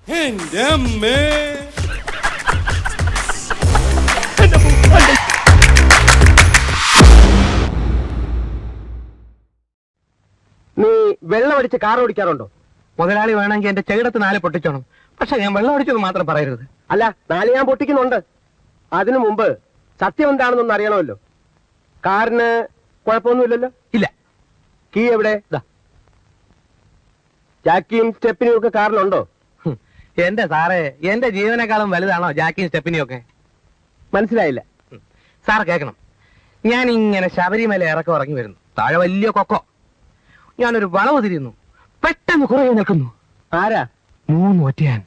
എന്റെ അമ്മേ. നീ വെള്ളം അടിച്ച് കാർ ഓടിക്കാറുണ്ടോ? മുതലാളി വേണമെങ്കിൽ എന്റെ ചെകിടത്ത് 4 പൊട്ടിച്ചോണം. പക്ഷെ ഞാൻ വെള്ളം അടിച്ചെന്ന് മാത്രം പറയരുത്. അല്ല, 4 ഞാൻ പൊട്ടിക്കുന്നുണ്ട്. അതിനു മുമ്പ് സത്യം എന്താണെന്നൊന്ന് അറിയണമല്ലോ. കാറിന് കുഴപ്പമൊന്നുമില്ലല്ലോ? ഇല്ല. കീ എവിടെ? ജാക്കിയും സ്റ്റെപ്പിനും ഒക്കെ കാറിലുണ്ടോ? എന്റെ സാറേ, എന്റെ ജീവനേക്കാളും വലുതാണോ ജാക്കിയും സ്റ്റെപ്പിനും ഒക്കെ? മനസ്സിലായില്ല. സാർ കേൾക്കണം. ഞാൻ ഇങ്ങനെ ശബരിമല ഇറക്കം ഇറങ്ങി വരുന്നു. താഴെ വലിയ കൊക്കോ. ഞാനൊരു വളവ് തിരിയുന്നു. പെട്ടെന്ന് കുറേ നിൽക്കുന്നു. ആരാ? 3 ഒറ്റയാൻ.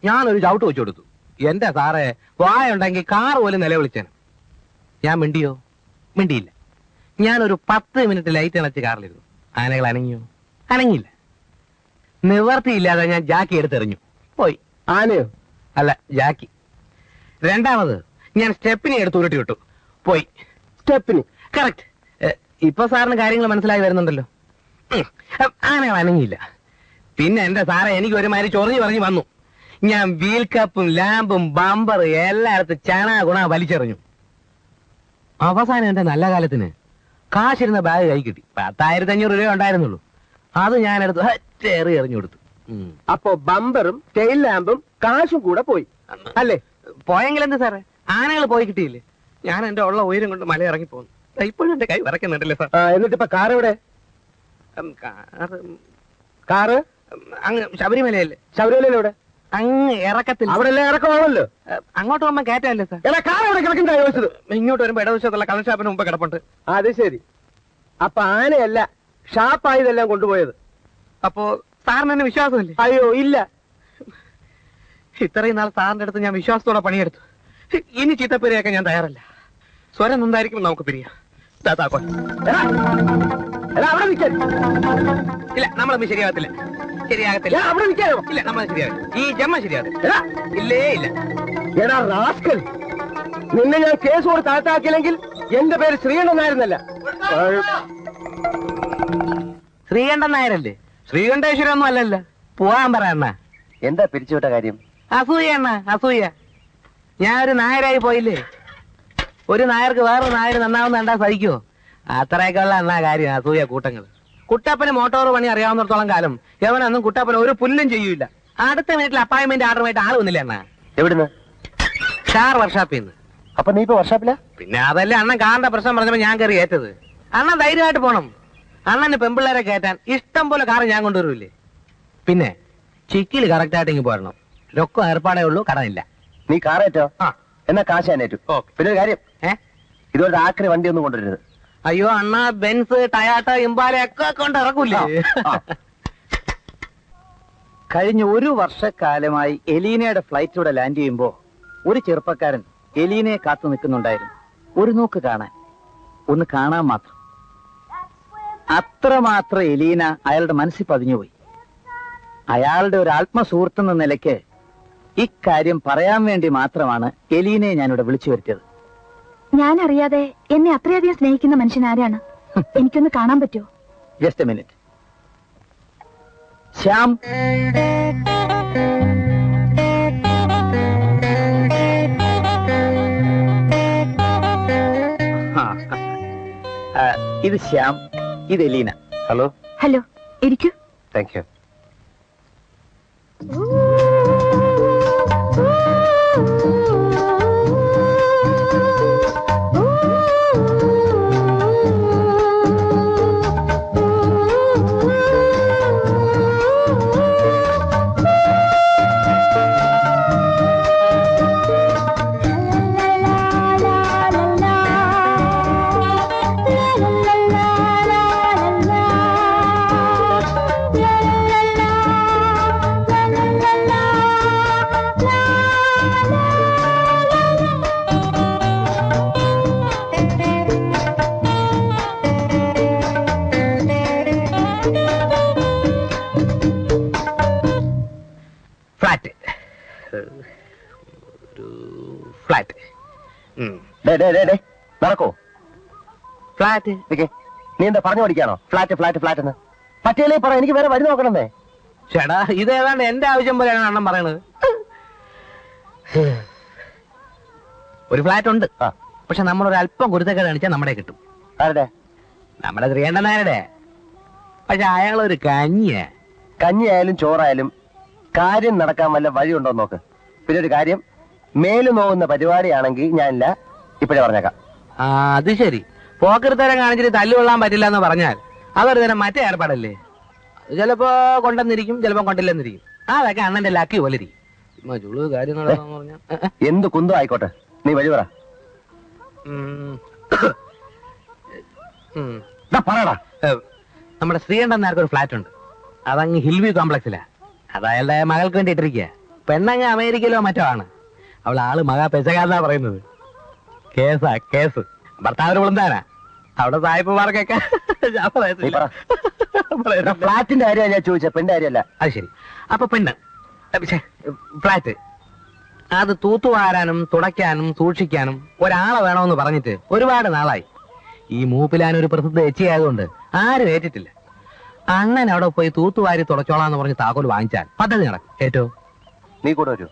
ഞാനൊരു ചവിട്ട് വെച്ചു കൊടുത്തു. എന്റെ സാറേ, വായുണ്ടെങ്കിൽ കാർ പോലും നിലവിളിച്ചേനെ. ഞാൻ മിണ്ടിയോ? മിണ്ടിയില്ല. ഞാനൊരു 10 മിനിറ്റ് ലൈറ്റ് അണച്ച് കാറിലിരുന്നു. ആനകൾ അനങ്ങിയോ? അനങ്ങിയില്ല. നിവർത്തിയില്ലാതെ ഞാൻ ജാക്കി എടുത്തെറിഞ്ഞു. പോയി. ആനയോ? അല്ല, ജാക്കി. രണ്ടാമത് ഞാൻ സ്റ്റെപ്പിനെ എടുത്ത് ഉരുട്ടി വിട്ടു. പോയി. സ്റ്റെപ്പിന്? കറക്റ്റ്. ഇപ്പൊ സാറിന് കാര്യങ്ങൾ മനസ്സിലായി വരുന്നുണ്ടല്ലോ. ആനകൾ അനങ്ങിയില്ല. പിന്നെ എന്റെ സാറെ, എനിക്ക് ഒരുമാതിരി ചൊറിഞ്ഞു പറഞ്ഞു വന്നു. ഞാൻ വീൽ കപ്പും ലാമ്പും ബമ്പർ എല്ലായിടത്തും ചണ ഗുണ വലിച്ചെറിഞ്ഞു. അവസാനം എന്റെ നല്ല കാലത്തിന് കാശിരുന്ന ബാഗ് കൈ കിട്ടി. 10,500 രൂപ ഉണ്ടായിരുന്നുള്ളൂ. അത് ഞാനെടുത്ത് ഹറ്റേറി എറിഞ്ഞു കൊടുത്തു. അപ്പോ ബമ്പറും ടെയിൽ ലാമ്പും കാശും കൂടെ പോയി അല്ലേ? പോയെങ്കിൽ എന്ത് സാറേ, ആനകൾ പോയി കിട്ടിയില്ലേ? ഞാൻ എന്റെ ഉള്ള ഉയരം കൊണ്ട് മല ഇറങ്ങി പോന്നു. ഇപ്പോഴും എന്റെ കൈ വിറയ്ക്കുന്നുണ്ടല്ലേ സാർ? എന്നിട്ടിപ്പോ കാർ എവിടെ? കാറ് അങ്ങ് ശബരിമലയല്ലേ? ശബരിമല എവിടെ? അങ്ങ് ഇറക്കത്തിൽ. അവിടെ എല്ലാം ഇറക്കമാണല്ലോ. അങ്ങോട്ട് പോകുമ്പോ കയറ്റമല്ലേ സാർ? കാർ എവിടെ കിടക്കണ്ടാ ചോദിച്ചത്? ഇങ്ങോട്ട് വരുമ്പോ ഇടവശത്തുള്ള കള്ളഷാപ്പിന് മുമ്പ് കിടപ്പുണ്ട്. അത് ശരി. അപ്പൊ ആനയല്ല, ഷാപ്പായതെല്ലാം കൊണ്ടുപോയത്. അപ്പോ സാറിന് എന്നെ വിശ്വാസമില്ലേ? അയ്യോ ഇല്ല. ഇത്രയും നാൾ സാറിന്റെ അടുത്ത് ഞാൻ വിശ്വാസത്തോടെ പണിയെടുത്തു. ഇനി ചീത്തപ്പേരെയൊക്കെ ഞാൻ തയ്യാറല്ല. സ്വരം എന്തായിരിക്കും നമുക്ക് പിരിയാം. അവിടെ നിൽക്കാൻ. ഇല്ല, നമ്മളൊന്നും ശരിയാകത്തില്ല. ശരിയാകത്തില്ല. അവിടെ നിൽക്കാനോ? ഇല്ല, നമ്മൾ ശരിയാകും. ഈ ജമ്മ ശരിയാകത്തില്ല. ഇല്ലേ ഇല്ല. എടാ റാസ്കൽ, നിന്നെ ഞാൻ കേസ് കൊടുത്ത് അകത്താക്കിയില്ലെങ്കിൽ എന്റെ പേര് ശ്രീകണ്ഠൻ നായരെന്നല്ല. ശ്രീകണ്ഠൻ നായരല്ലേ? ശ്രീകണ്ഠേശ്വരം ഒന്നും അല്ലല്ലോ. പോവാൻ പറയണ്ണ. എന്താ പിരിച്ചുവിട്ട കാര്യം? അസൂയ അണ്ണ, അസൂയ. ഞാൻ ഒരു നായരായി പോയില്ലേ. ഒരു നായർക്ക് വേറൊരു നായർ നന്നാവുന്ന കണ്ടാ സഹിക്കുവോ? അത്രയൊക്കെയുള്ള അണ്ണാ കാര്യം അസൂയ കൂട്ടങ്ങൾ. കുട്ടപ്പന് മോട്ടോർ പണി അറിയാവുന്നിടത്തോളം കാലം എവനൊന്നും കുട്ടപ്പന് ഒരു പുല്ലും ചെയ്യൂല. അടുത്ത മിനിറ്റിൽ അപ്പോയിന്റ്മെന്റ് ഓർഡറുമായിട്ട് ആള് വന്നില്ല അണ്ണ. എവിടുന്ന്? സ്റ്റാർ വർക്ക്ഷോപ്പിൽ നിന്ന്. അപ്പൊ നീ ഇപ്പൊ വർക്ക്ഷോപ്പില? പിന്നെ അതല്ലേ അണ്ണൻ കാറിന്റെ പ്രശ്നം പറഞ്ഞപ്പോ ഞാൻ കയറി ഏറ്റത്. അണ്ണൻ ധൈര്യമായിട്ട് പോണം. അണ്ണന് പെമ്പിള്ളേരെ കയറ്റാൻ ഇഷ്ടം പോലെ കാറ് ഞാൻ കൊണ്ടുവരൂല്ലേ. പിന്നെ ചിക്കിൽ കറക്റ്റായിട്ട് ഇങ്ങ് പോരണം. ലൊക്കം ഏർപ്പാടേ ഉള്ളൂ, കടമില്ല. നീ കാറേറ്റോ? എന്നാ കാശ് ഞാനേറ്റു. പിന്നെ ഒരു കാര്യം, ഇതുപോലെ ആക്രി വണ്ടി ഒന്നും കൊണ്ടുവരരുത്. അയ്യോ അണ്ണ, ബെൻസ്, ടയാട്ട, ഇമ്പാല ഒക്കെ കൊണ്ട് ഇറക്കൂല്ലേ. കഴിഞ്ഞ 1 വർഷക്കാലമായി എലീനയുടെ ഫ്ലൈറ്റ് ഇവിടെ ലാൻഡ് ചെയ്യുമ്പോ ഒരു ചെറുപ്പക്കാരൻ എലീനയെ കാത്തു നിൽക്കുന്നുണ്ടായിരുന്നു. ഒരു നോക്ക് കാണാൻ, ഒന്ന് കാണാൻ മാത്രം. അത്രമാത്രം എലീന അയാളുടെ മനസ്സിൽ പതിഞ്ഞുപോയി. അയാളുടെ ഒരു ആത്മസുഹൃത്തെന്ന നിലയ്ക്ക് ഇക്കാര്യം പറയാൻ വേണ്ടി മാത്രമാണ് എലീനയെ ഞാനിവിടെ വിളിച്ചു വരുത്തിയത്. ഞാൻ അറിയാതെ എന്നെ അത്രയധികം സ്നേഹിക്കുന്ന മനുഷ്യൻ ആരാണ്? എനിക്കൊന്ന് കാണാൻ പറ്റുമോ? Just A minute. ശ്യാം, ഇത് ശ്യാം, ഇത് എലീന. ഹലോ. ഹലോ, ഇരിക്കൂ. Thank you. ഫ്ലാറ്റ്. നടക്കോ? ഫ്ലാറ്റ്. നീ എന്താ പറഞ്ഞു പഠിക്കാണോ? ഫ്ലാറ്റ് ഫ്ലാറ്റ് ഫ്ലാറ്റ് എന്ന് പറ്റിയല്ലേ പറ. എനിക്ക് വേറെ വഴി നോക്കണമെന്നേ. ചേടാ ഇത് ഏതാണ്ട് എന്റെ ആവശ്യം പോലെയാണ് അണ്ണൻ പറയണത്. ഒരു ഫ്ലാറ്റ് ഉണ്ട്, പക്ഷെ നമ്മളൊരു അല്പം കുരുത്തക്കേട് കാണിച്ചാൽ നമ്മുടെ കിട്ടും. ആരുടെ? നമ്മുടെ ശ്രീകണ്ഠനാരുടെ. പക്ഷെ അയാളൊരു കഞ്ഞിയായാലും ചോറായാലും കാര്യം നടക്കാൻ വല്ല വഴിയുണ്ടോ നോക്ക്. പിന്നെ ഒരു കാര്യം, മേല് നോവുന്ന പരിപാടിയാണെങ്കിൽ ഞാനില്ല, ഇപ്പഴേ പറഞ്ഞേക്കാം. അത് ശരി. പോക്കൃത്തരം കാണിച്ചിട്ട് തല്ലുകൊള്ളാൻ പറ്റില്ല എന്ന് പറഞ്ഞാൽ അതൊരു തരം മറ്റേ ഏർപ്പാടല്ലേ. ചിലപ്പോ കൊണ്ടെന്നിരിക്കും, ചിലപ്പോ കൊണ്ടില്ലെന്നിരിക്കും. അതൊക്കെ അണ്ണന്റെ ലക്കി പോലെ ഇരിക്കും. എന്ത് കുന്തം ആയിക്കോട്ടെ, നീ വഴി പറ. പറയടാ. നമ്മുടെ ശ്രീകണ്ഠൻ നായർക്ക് ഒരു ഫ്ലാറ്റ് ഉണ്ട്. അതങ്ങ് ഹിൽവ്യൂ കോംപ്ലക്സിലാ. അത് അയാളുടെ മകൾക്ക് വേണ്ടി ഇട്ടിരിക്കുക. പെണ്ണങ്ങ് അമേരിക്കയിലോ മറ്റോ ആണ്. അവൾ ആള് മകാ പെശകാന്നാ പറയുന്നത്. കേസ് ഭർത്താവിന് വിളുന്താനാ. അവിടെ സായിപ്പുമാർക്കൊക്കെ ഫ്ലാറ്റിന്റെ കാര്യമാണ് ഞാൻ ചോദിച്ചത്, പെണ്ണിന്റെ കാര്യമല്ല. അത് ശരി. അപ്പൊ പെണ്ണ് ഫ്ലാറ്റ് അത് തൂത്തുവാരാനും തുടയ്ക്കാനും സൂക്ഷിക്കാനും ഒരാളെ വേണമെന്ന് പറഞ്ഞിട്ട് ഒരുപാട് നാളായി. ഈ മൂപ്പിലാനൊരു പ്രസിദ്ധ എച്ചിയായതുകൊണ്ട് ആരും ഏറ്റിട്ടില്ല. അണ്ണൻ അവിടെ പോയി തൂത്തുവാരി തുടച്ചോളാന്ന് പറഞ്ഞ് താക്കോല് വാങ്ങിച്ചാൽ പദ്ധതി നടക്കും. ഏറ്റവും നീ കൂടെ വരൂ.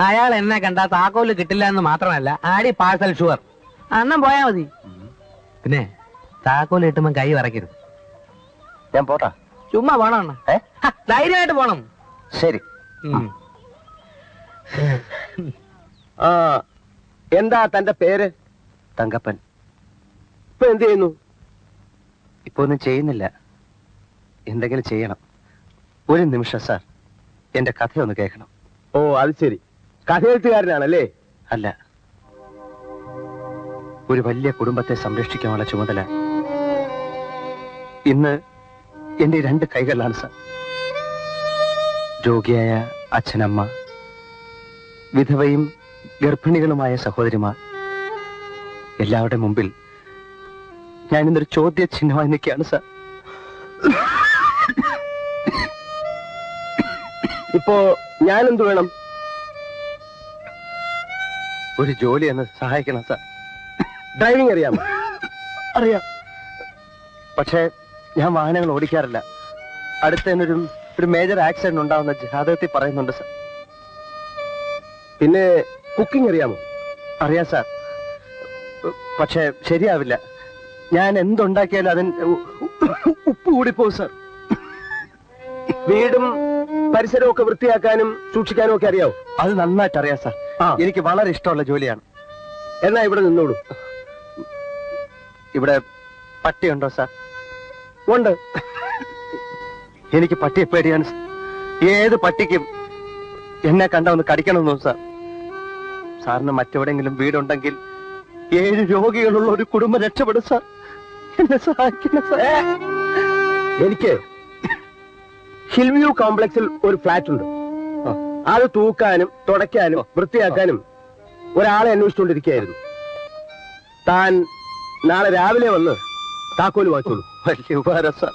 അയാൾ എന്നെ കണ്ടാ താക്കോല് കിട്ടില്ല എന്ന് മാത്രമല്ല, ആടി പാഴ്സൽ ഷുവർ. അണ്ണൻ പോയാ മതി. പിന്നെ താക്കോല് കിട്ടുമ്പോ കൈ വറക്കരുത്. ഞാൻ പോട്ടാ. ചുമ്മാ പോണം അണ്ണ, ധൈര്യമായിട്ട് പോണം. ശരി. എന്താ തന്റെ പേര്? തങ്കപ്പൻ. ഇപ്പൊ എന്ത് ചെയ്യുന്നു? ഇപ്പൊ ഒന്നും ചെയ്യുന്നില്ല, എന്തെങ്കിലും ചെയ്യണം. ഒരു നിമിഷം സാർ, എന്റെ കഥയൊന്ന് കേൾക്കണം. ഓ അത് ശരി, കഥയെഴുത്തുകാരനാണല്ലേ? അല്ല, ഒരു വലിയ കുടുംബത്തെ സംരക്ഷിക്കാനുള്ള ചുമതല ഇന്ന് എന്റെ 2 കൈകളിലാണ് സാർ. രോഗിയായ അച്ഛനമ്മ, വിധവയും ഗർഭിണികളുമായ സഹോദരിമാർ, എല്ലാവരുടെ മുമ്പിൽ ഞാൻ ഇന്നൊരു ചോദ്യചിഹ്നമായി നിൽക്കുകയാണ് സാർ. ഇപ്പോ ഞാനെന്ത് വേണം? ഒരു ജോലി എന്ന് സഹായിക്കണം സാർ. ഡ്രൈവിംഗ് അറിയാമോ? അറിയാം, പക്ഷേ ഞാൻ വാഹനങ്ങൾ ഓടിക്കാറില്ല. അടുത്തതിനൊരു മേജർ ആക്സിഡന്റ് ഉണ്ടാവുന്ന ജാതകത്തിൽ പറയുന്നുണ്ട് സാർ. പിന്നെ കുക്കിംഗ് അറിയാമോ? അറിയാം സാർ, പക്ഷെ ശരിയാവില്ല. ഞാൻ എന്തുണ്ടാക്കിയാലും അതിന് ഉപ്പ് കൂടിപ്പോകും സാർ. വീടും പരിസരവും ഒക്കെ വൃത്തിയാക്കാനും സൂക്ഷിക്കാനും ഒക്കെ അറിയാവോ? അത് നന്നായിട്ട് അറിയാം സാർ. എനിക്ക് വളരെ ഇഷ്ടമുള്ള ജോലിയാണ്. എന്നാ ഇവിടെ നിന്നോളൂ. ഇവിടെ പട്ടിയുണ്ടോ സാർ? ഉണ്ട്. എനിക്ക് പട്ടിയെ പേടിയാണ്. ഏത് പട്ടിക്കും എന്നെ കണ്ട ഒന്ന് കടിക്കണമെന്നോ സാർ. സാറിന് മറ്റെവിടെയെങ്കിലും വീടുണ്ടെങ്കിൽ 7 രോഗികളുള്ള ഒരു കുടുംബം രക്ഷപ്പെടും സാർ. എന്നെ സഹായിക്കണം സാർ. എനിക്ക് ഹിൽവ്യൂ കോംപ്ലക്സിൽ ഒരു ഫ്ലാറ്റ് ഉണ്ട്. അത് തൂക്കാനും തുടയ്ക്കാനും വൃത്തിയാക്കാനും ഒരാളെ അന്വേഷിച്ചുകൊണ്ടിരിക്കുകയായിരുന്നു. താൻ നാളെ രാവിലെ വന്ന് താക്കോല് വാങ്ങിച്ചോളൂ. വലിയ ഉപകാരം സാർ.